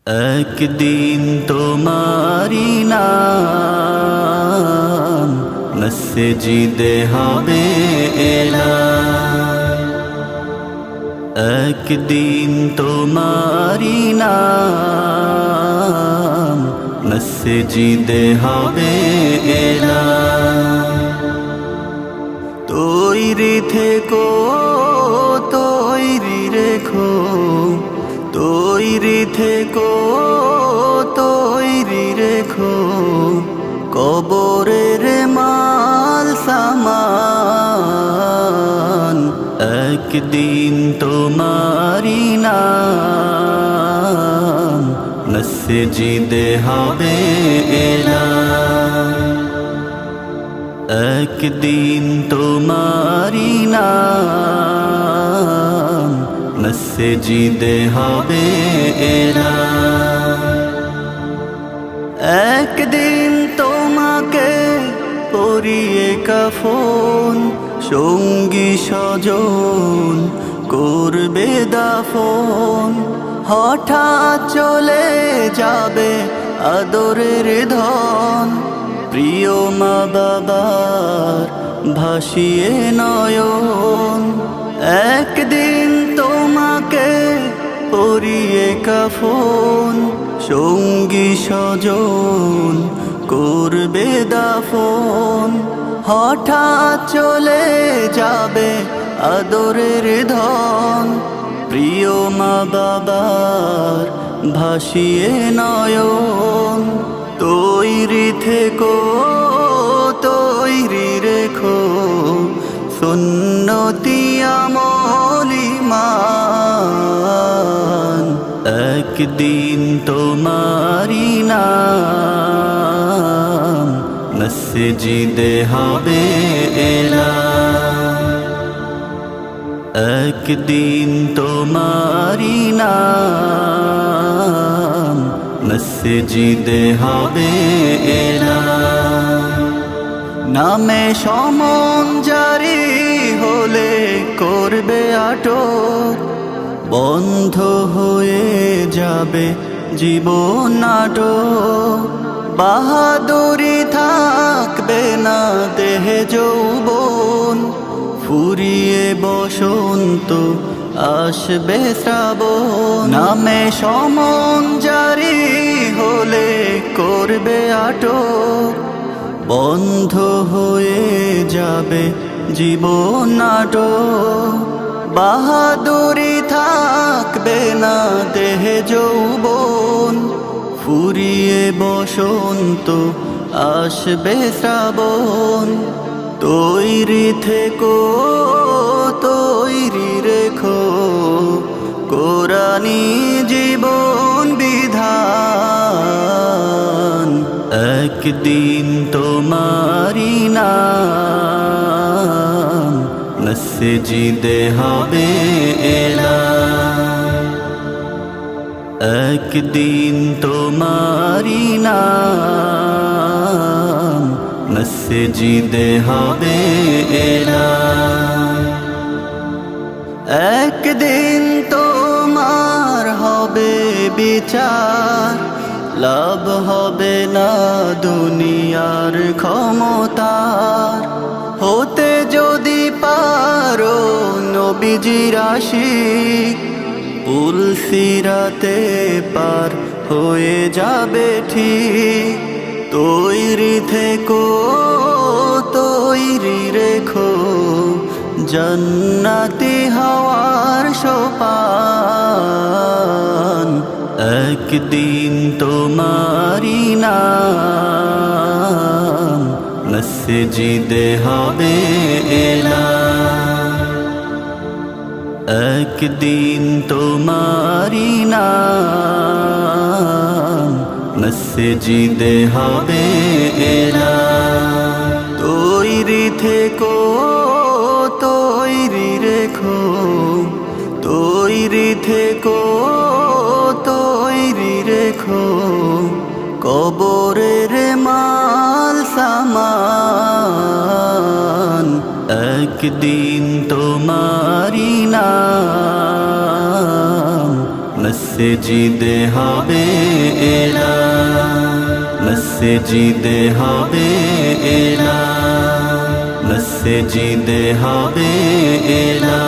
একদিন তোমারি নাম মসজিদে হবে এলান। একদিন তোমারি নাম মসজিদে হবে এলান। তৈরি থেকো, তৈরি রেখো, তৈরি থেকো, তৈরি রেখো, কবরের মাল সামান। একদিন তোমারি নাম মসজিদে হবে এলান। একদিন তোমারি নাম মসজিদে হবে এলান। একদিন তোমাকে পরিয়ে কাফন, সঙ্গী স্বজন করবে দাফন। হঠাৎ চলে যাবে আদরের ধন, প্রিয় মা বাবার ভাসিয়ে নয়ন। একদিন তোমাকে পরিয়ে কাফন, সঙ্গী স্বজন করবে দাফন। হঠাৎ চলে যাবে আদরের ধন, প্রিয় মা বাবার ভাসিয়ে নয়ন। তৈরি থেকো, তৈরি রেখো, সুন্নতি আমল ঈমান। একদিন তোমারি নাম মসজিদে হবে এলান। একদিন তোমারি নাম মসজিদে হবে এলান। নামে সমন জারি হলে করবে আটক, বন্ধ হয়ে যাবে জীবন নাটক। বাহাদুরি থাকবে না দেহে যৌবন, ফুরিয়ে বসন্ত আসবে শ্রাবণ। নামে সমন জারি হলে করবে আটক, বন্ধ হয়ে যাবে জীবন নাটক। বাহাদুরি থাকবে না দেহে যৌবন, ফুরিয়ে বসন্ত আসবে শ্রাবণ। তৈরি থেকো, তৈরি রেখো, কোরআনী জীবন বিধান। একদিন তোমারি নাম মসজিদে হবে এলান। একদিন তোমারি নাম মসজিদে হবে এলান। একদিন তোমার হবে বিচার, লাভ হবে না দুনিয়ার ক্ষমতার। হতে যদি পারো নবীজির আশিক, পুলসিরাতে পার হয়ে যাবে ঠিক। তৈরি থেকো, তৈরি রেখো, জান্নাতি হওয়ার সোপান। একদিন তোমারি নাম মসজিদে হবে এলান। একদিন তোমারি নাম মসজিদে হবে এলান। তৈরি থেকো, তৈরি রেখো, তৈরি থেকো, তৈরি রেখো, কবরের মাল সামান। একদিন তোমারি নাম মসজিদে হবে এলা, মসজিদে হবে এলা, মসজিদে হবে এলা।